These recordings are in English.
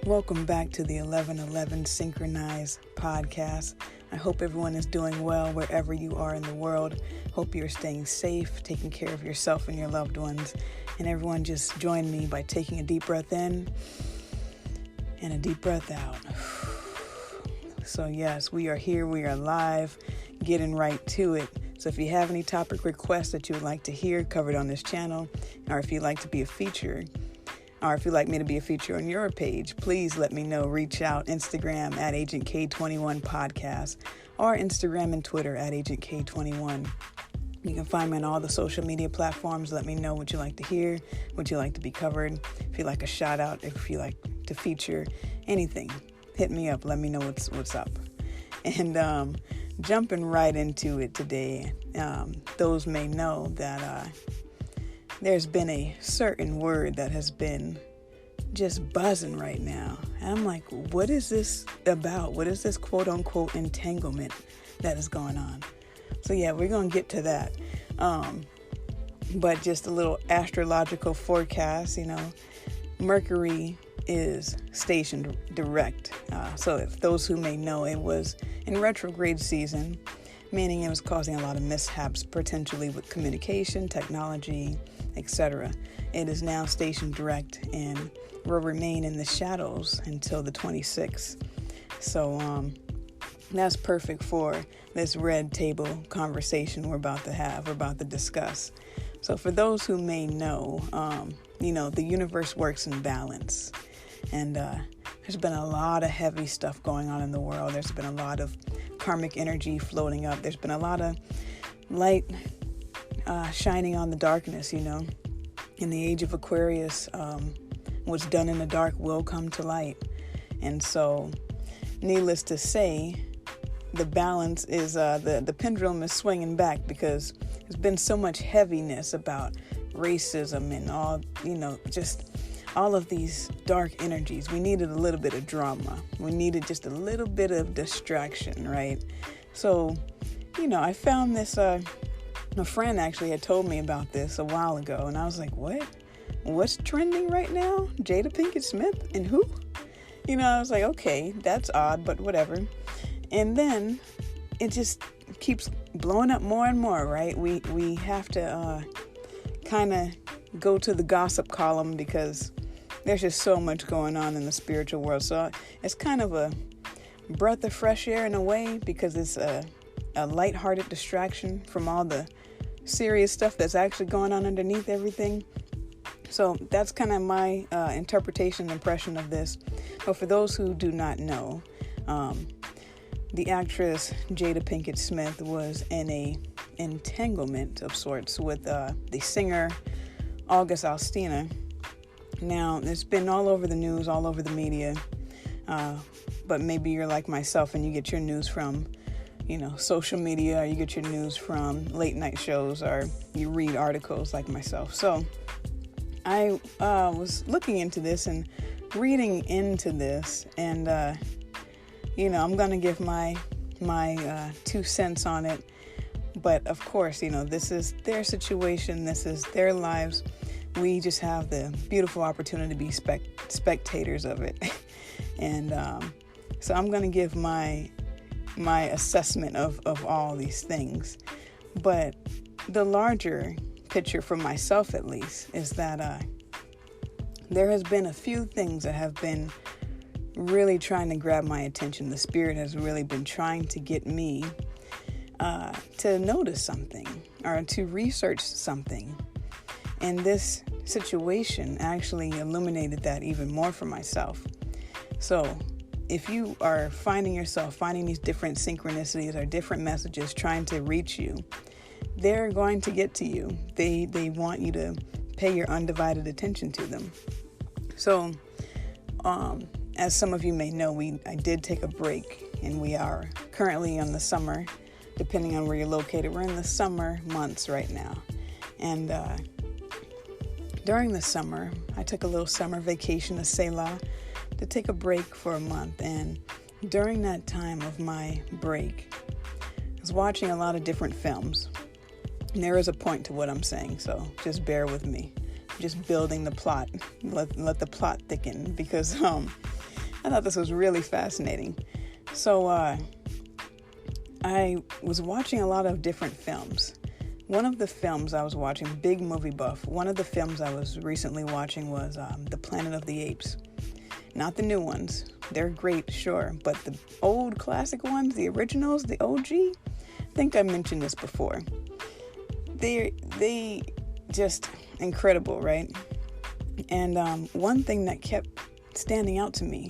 Welcome back to the 1111 Synchronized podcast. I hope everyone is doing well wherever you are in the world. Hope you're staying safe, taking care of yourself and your loved ones. And everyone just join me by taking a deep breath in and a deep breath out. So yes, we are here, we are live, getting right to it. So if you have any topic requests that you would like to hear covered on this channel, or if you'd like to be a feature, or if you'd like me to be a feature on your page, please let me know. Reach out, Instagram at Agent K21 Podcast, or Instagram and Twitter at Agent K21. You can find me on all the social media platforms. Let me know what you like to hear, what you like to be covered. If you like a shout out, if you like to feature anything, hit me up. Let me know what's up. And jumping right into it today, those may know that there's been a certain word that has been just buzzing right now. And I'm like, what is this about? What is this quote unquote entanglement that is going on? So yeah, we're going to get to that. But just a little astrological forecast, Mercury is stationed direct. So if those who may know, it was in retrograde season, meaning it was causing a lot of mishaps potentially with communication, technology, etc. It is now stationed direct and will remain in the shadows until the 26th. So that's perfect for this red table conversation we're about to discuss. So for those who may know, the universe works in balance. And there's been a lot of heavy stuff going on in the world. There's been a lot of karmic energy floating up. There's been a lot of light shining on the darkness, In the age of Aquarius, what's done in the dark will come to light. And so, needless to say, the balance is, the pendulum is swinging back because there's been so much heaviness about racism and all, just all of these dark energies. We needed a little bit of drama. We needed just a little bit of distraction, right? So, I found this, a friend actually had told me about this a while ago, and I was like, what? What's trending right now? Jada Pinkett Smith and who? I was like, okay, that's odd, but whatever. And then it just keeps blowing up more and more, right? We have to kind of go to the gossip column because there's just so much going on in the spiritual world. So it's kind of a breath of fresh air in a way because it's a lighthearted distraction from all the serious stuff that's actually going on underneath everything. So that's kind of my interpretation and impression of this. But for those who do not know, the actress Jada Pinkett Smith was in a entanglement of sorts with the singer August Alsina. Now, it's been all over the news, all over the media, but maybe you're like myself and you get your news from social media, or you get your news from late night shows, or you read articles like myself. So I was looking into this and reading into this, and I'm going to give my 2 cents on it. But of course, this is their situation, this is their lives. We just have the beautiful opportunity to be spectators of it. And so I'm going to give my assessment of all these things. But the larger picture for myself, at least, is that there has been a few things that have been really trying to grab my attention. The spirit has really been trying to get me to notice something or to research something. And this situation actually illuminated that even more for myself. So if you are finding these different synchronicities or different messages trying to reach you, they're going to get to you. They want you to pay your undivided attention to them. So as some of you may know, I did take a break, and we are currently in the summer, depending on where you're located. We're in the summer months right now. And during the summer, I took a little summer vacation to Selah to take a break for a month. And during that time of my break, I was watching a lot of different films. And there is a point to what I'm saying, so just bear with me. I'm just building the plot. Let the plot thicken, because I thought this was really fascinating. So I was watching a lot of different films. One of the films I was watching, big movie buff, one of the films I was recently watching was The Planet of the Apes. Not the new ones. They're great, sure. But the old classic ones, the originals, the OG, I think I mentioned this before. They just incredible, right? And one thing that kept standing out to me,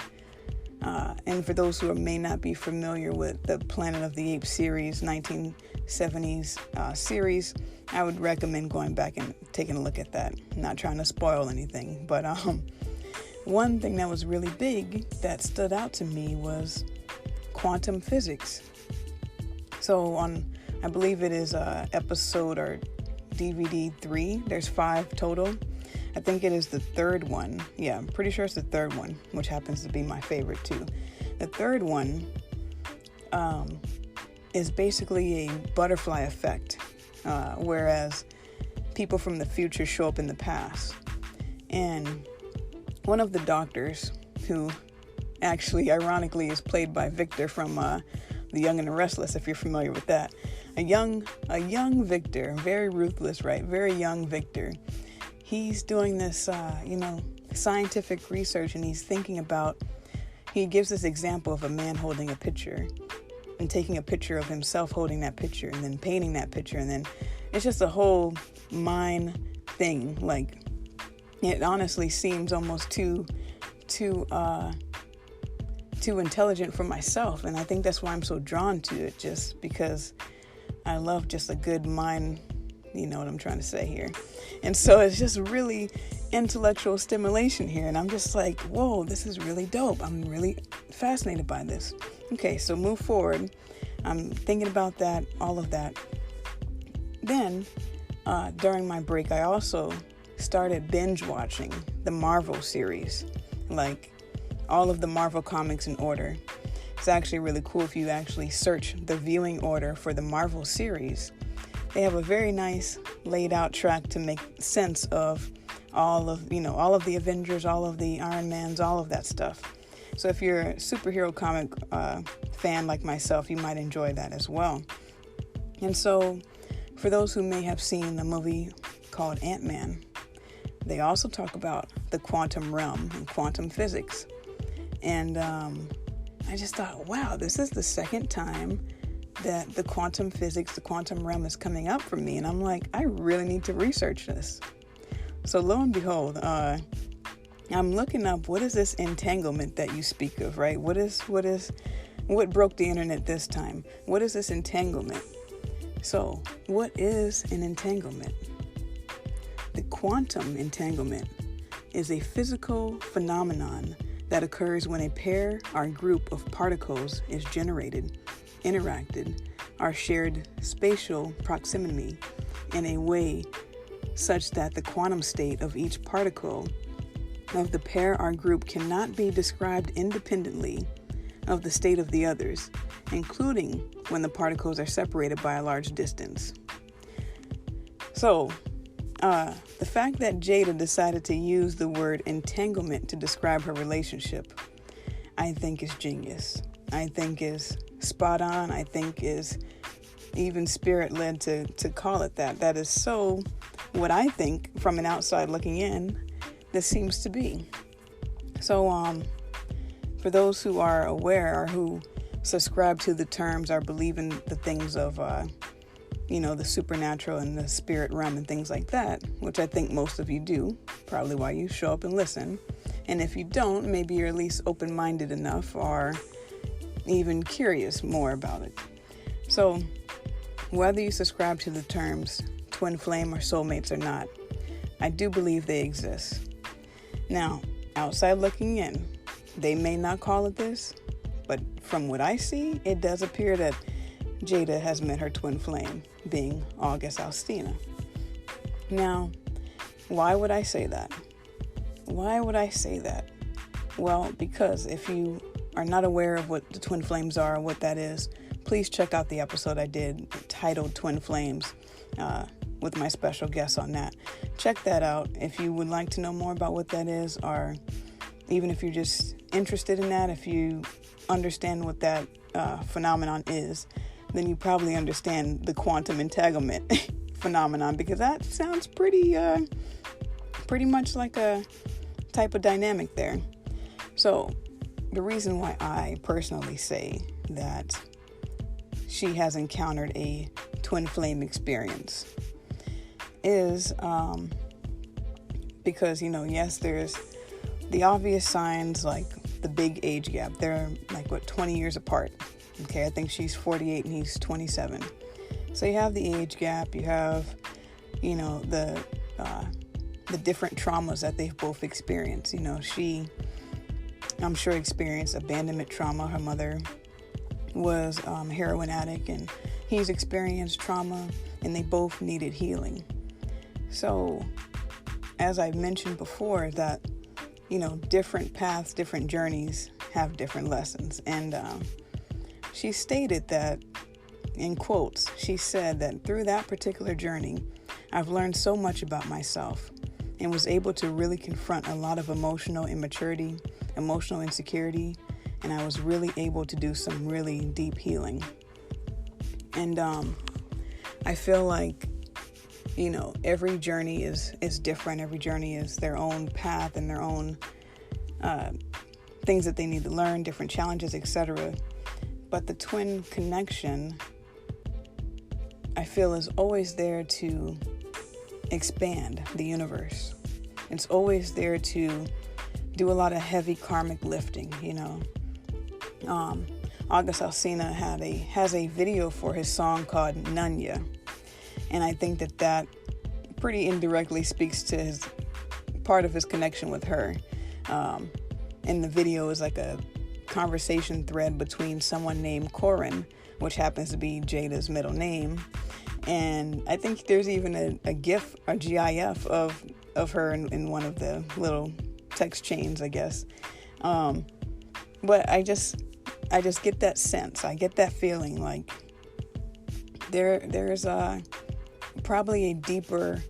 and for those who may not be familiar with the Planet of the Apes series, 1970s series, I would recommend going back and taking a look at that. I'm not trying to spoil anything, but one thing that was really big that stood out to me was quantum physics. So I believe it is episode or DVD 3. There's 5 total. I think it is the third one. Yeah, I'm pretty sure it's the third one, which happens to be my favorite too. The third one is basically a butterfly effect, whereas people from the future show up in the past. And one of the doctors, who actually ironically is played by Victor from The Young and the Restless, if you're familiar with that. A young Victor, very ruthless, right? Very young Victor. He's doing this, scientific research, and he's thinking about, he gives this example of a man holding a picture and taking a picture of himself holding that picture and then painting that picture. And then it's just a whole mind thing. Like, it honestly seems almost too intelligent for myself. And I think that's why I'm so drawn to it, just because I love just a good mind. You know what I'm trying to say here. And so it's just really intellectual stimulation here. And I'm just like, whoa, this is really dope. I'm really fascinated by this. Okay, so move forward. I'm thinking about that, all of that. Then, during my break, I also started binge watching the Marvel series. Like, all of the Marvel comics in order. It's actually really cool if you actually search the viewing order for the Marvel series. They have a very nice laid out track to make sense of all of the Avengers, all of the Iron Mans, all of that stuff. So if you're a superhero comic fan like myself, you might enjoy that as well. And so for those who may have seen the movie called Ant-Man, they also talk about the quantum realm and quantum physics. And I just thought, wow, this is the second time that the quantum physics, the quantum realm is coming up for me. And I'm like, I really need to research this. So lo and behold, I'm looking up, what is this entanglement that you speak of, right? What broke the internet this time? What is this entanglement? So what is an entanglement? The quantum entanglement is a physical phenomenon that occurs when a pair or group of particles is generated, interacted, or shared spatial proximity in a way such that the quantum state of each particle of the pair or group cannot be described independently of the state of the others, including when the particles are separated by a large distance. So, the fact that Jada decided to use the word entanglement to describe her relationship, I think is genius. I think is spot on. I think is even spirit-led to call it that. That is so what I think from an outside looking in, this seems to be. So, for those who are aware or who subscribe to the terms or believe in the things of, the supernatural and the spirit realm and things like that, which I think most of you do, probably why you show up and listen. And if you don't, maybe you're at least open-minded enough or even curious more about it. So whether you subscribe to the terms twin flame or soulmates or not, I do believe they exist. Now, outside looking in, they may not call it this, but from what I see, it does appear that Jada has met her twin flame, being August Alsina. Now, why would I say that? Why would I say that? Well, because if you are not aware of what the twin flames are and what that is, please check out the episode I did titled Twin Flames with my special guest on that. Check that out if you would like to know more about what that is or Even if you're just interested in that, if you understand what that phenomenon is, then you probably understand the quantum entanglement phenomenon, because that sounds pretty much like a type of dynamic there. So the reason why I personally say that she has encountered a twin flame experience is because, yes, there's the obvious signs, like the big age gap. They're 20 years apart. Okay, I think she's 48 and he's 27. So you have the age gap. You have, the different traumas that they've both experienced. She, I'm sure, experienced abandonment trauma. Her mother was a heroin addict, and he's experienced trauma, and they both needed healing. So, as I mentioned before, that, different paths, different journeys have different lessons. And she stated that, in quotes, she said that through that particular journey, I've learned so much about myself and was able to really confront a lot of emotional immaturity, emotional insecurity, and I was really able to do some really deep healing. And I feel like, every journey is different. Every journey is their own path and their own things that they need to learn, different challenges, etc. But the twin connection, I feel, is always there to expand the universe. It's always there to do a lot of heavy karmic lifting, August Alsina has a video for his song called Nunya. And I think that pretty indirectly speaks to his part of his connection with her. And the video is like a conversation thread between someone named Corin, which happens to be Jada's middle name. And I think there's even a GIF or GIF of her in one of the little text chains, I guess. But I just get that sense. I get that feeling like there's probably a deeper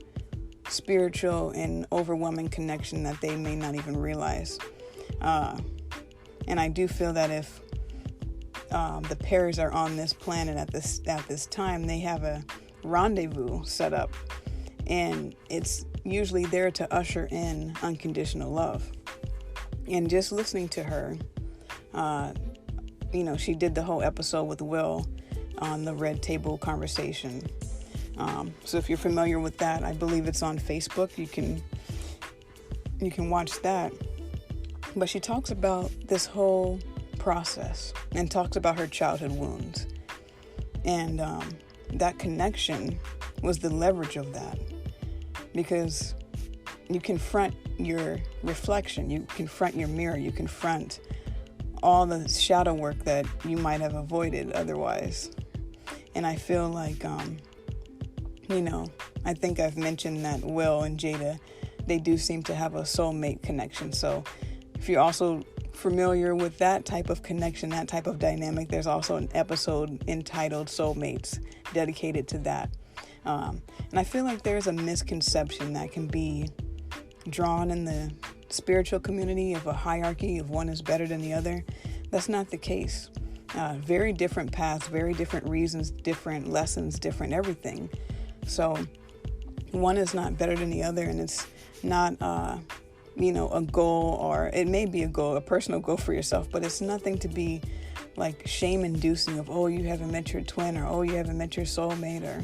spiritual and overwhelming connection that they may not even realize. And I do feel that if the pairs are on this planet at this time, they have a rendezvous set up, and it's usually there to usher in unconditional love. And just listening to her, she did the whole episode with Will on the Red Table Conversation. So if you're familiar with that, I believe it's on Facebook. You can watch that. But she talks about this whole process and talks about her childhood wounds. And that connection was the leverage of that, because you confront your reflection, you confront your mirror, you confront all the shadow work that you might have avoided otherwise. And I feel like, I think I've mentioned that Will and Jada, they do seem to have a soulmate connection. So if you're also familiar with that type of connection, that type of dynamic, there's also an episode entitled Soulmates dedicated to that. And I feel like there's a misconception that can be drawn in the spiritual community of a hierarchy of one is better than the other. That's not the case. Very different paths, very different reasons, different lessons, different everything. So one is not better than the other, and it's not, a goal, or it may be a goal, a personal goal for yourself, but it's nothing to be like shame-inducing of, oh, you haven't met your twin, or oh, you haven't met your soulmate, or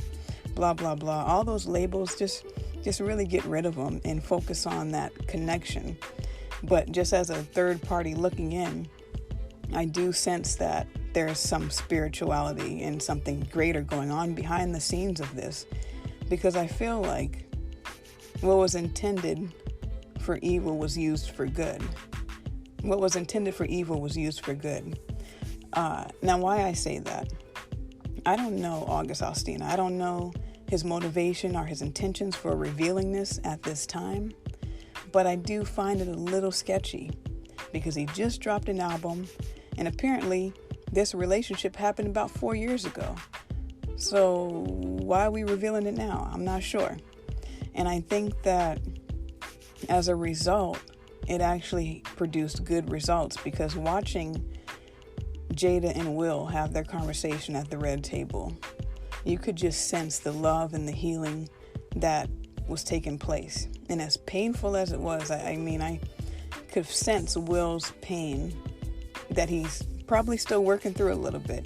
blah, blah, blah. All those labels, just really get rid of them and focus on that connection. But just as a third party looking in, I do sense that there's some spirituality and something greater going on behind the scenes of this, because I feel like what was intended for evil was used for good. What was intended for evil was used for good. Now, why I say that, I don't know August Alsina. I don't know his motivation or his intentions for revealing this at this time, but I do find it a little sketchy, because he just dropped an album, and apparently this relationship happened about 4 years ago. So why are we revealing it now? I'm not sure. And I think that as a result, it actually produced good results, because watching Jada and Will have their conversation at the red table, you could just sense the love and the healing that was taking place. And as painful as it was, I could sense Will's pain, that he's probably still working through a little bit,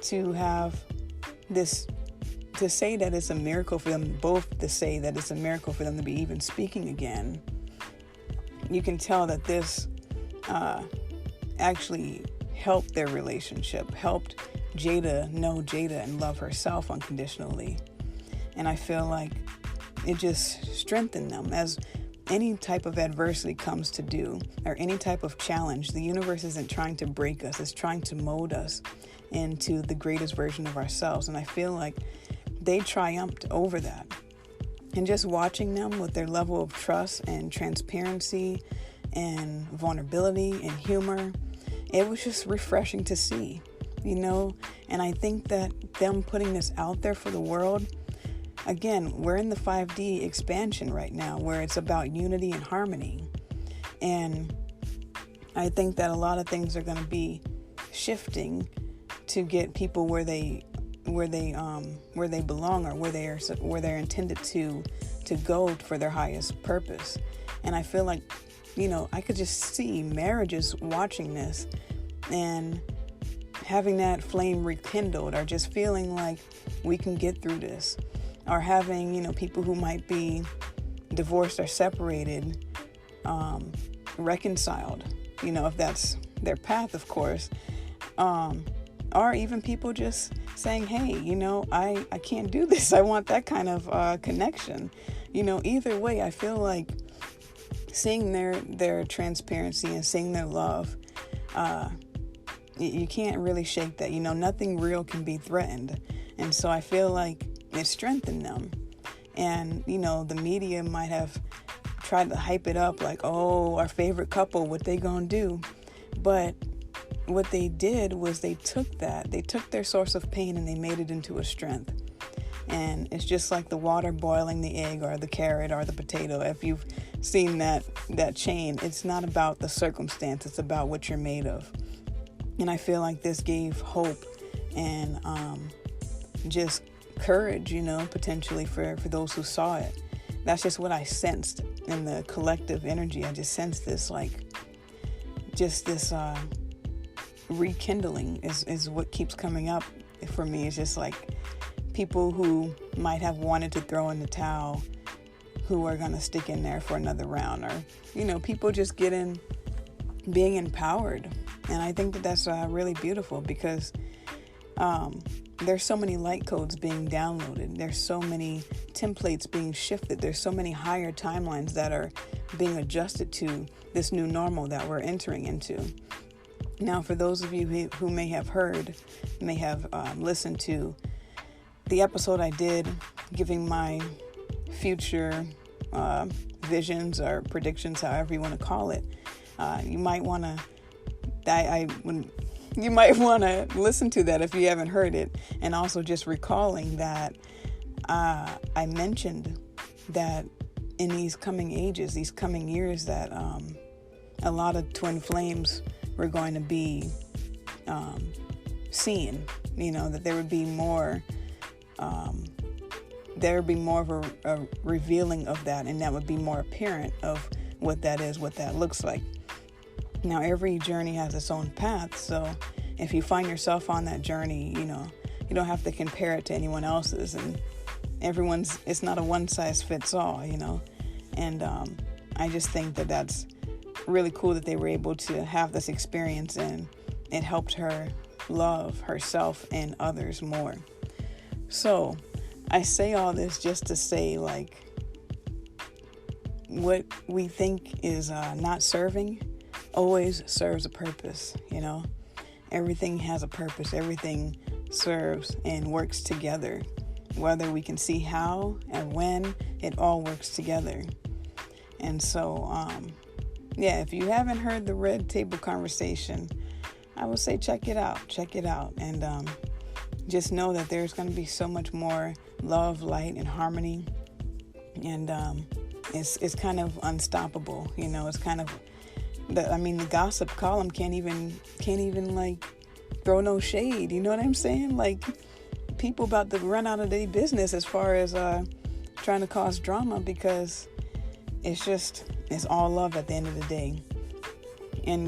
to have this, to say that it's a miracle for them both, to say that it's a miracle for them to be even speaking again. You can tell that this actually helped their relationship, helped Jada know Jada and love herself unconditionally. And I feel like it just strengthened them. As any type of adversity comes to do, or any type of challenge, the universe isn't trying to break us, it's trying to mold us into the greatest version of ourselves. And I feel like they triumphed over that. And just watching them with their level of trust and transparency and vulnerability and humor, it was just refreshing to see, And I think that them putting this out there for the world, again, we're in the 5D expansion right now, where it's about unity and harmony. And I think that a lot of things are going to be shifting to get people where they belong, or where they're intended to go for their highest purpose. And I feel like, I could just see marriages watching this and having that flame rekindled, or just feeling like we can get through this, or having, people who might be divorced or separated, reconciled, if that's their path, of course, or even people just saying, hey, I can't do this. I want that kind of connection. Either way, I feel like seeing their transparency and seeing their love, you can't really shake that. Nothing real can be threatened. And so I feel like it strengthened them. And, the media might have tried to hype it up like, oh, our favorite couple, what they gonna do? But what they did was they took their source of pain and they made it into a strength. And it's just like the water boiling the egg or the carrot or the potato. If you've seen that chain, it's not about the circumstance, it's about what you're made of. And I feel like this gave hope and just courage, potentially for those who saw it. That's just what I sensed in the collective energy. I just sensed this, this rekindling is what keeps coming up for me. It's just like people who might have wanted to throw in the towel, who are going to stick in there for another round, or, people just being empowered. And I think that that's really beautiful, because there's so many light codes being downloaded. There's so many templates being shifted. There's so many higher timelines that are being adjusted to this new normal that we're entering into. Now, for those of you who may have listened to the episode I did giving my future visions or predictions, however you want to call it, you might want to listen to that if you haven't heard it. And also just recalling that I mentioned that in these coming ages, these coming years, that a lot of twin flames were going to be seen, that there would be more of a revealing of that, and that would be more apparent of what that is, what that looks like. Now, every journey has its own path, so if you find yourself on that journey, you don't have to compare it to anyone else's, and it's not a one size fits all, and I just think that that's really cool that they were able to have this experience, and it helped her love herself and others more. So I say all this just to say, what we think is not serving always serves a purpose. Everything has a purpose. Everything serves and works together. Whether we can see how and when, it all works together. And so, if you haven't heard the Red Table Conversation, I would say check it out. And just know that there's going to be so much more love, light, and harmony. And it's kind of unstoppable. It's kind of the gossip column can't even like throw no shade. You know what I'm saying? Like, people about to run out of their business as far as trying to cause drama, because it's all love at the end of the day. And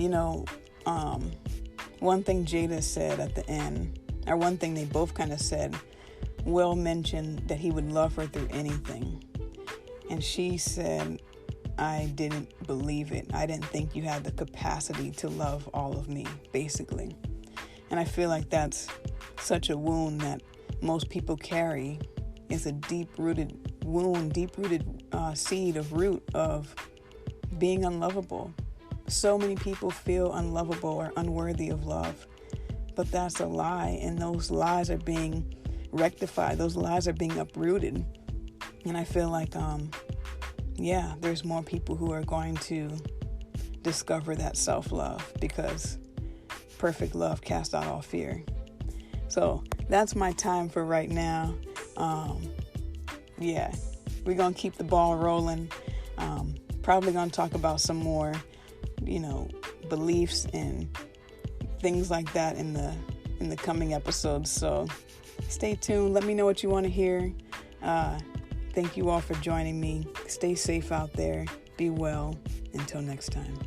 one thing Jada said at the end, or one thing they both kind of said, Will mentioned that he would love her through anything. And she said, I didn't believe it. I didn't think you had the capacity to love all of me, basically. And I feel like that's such a wound that most people carry. It's a deep-rooted wound, deep-rooted seed of root of being unlovable. So many people feel unlovable or unworthy of love. But that's a lie, and those lies are being rectified. Those lies are being uprooted. And I feel like, there's more people who are going to discover that self-love, because perfect love casts out all fear. So that's my time for right now. We're going to keep the ball rolling. Probably going to talk about some more, beliefs and things like that in the coming episodes. So stay tuned. Let me know what you want to hear. Thank you all for joining me. Stay safe out there. Be well. Until next time.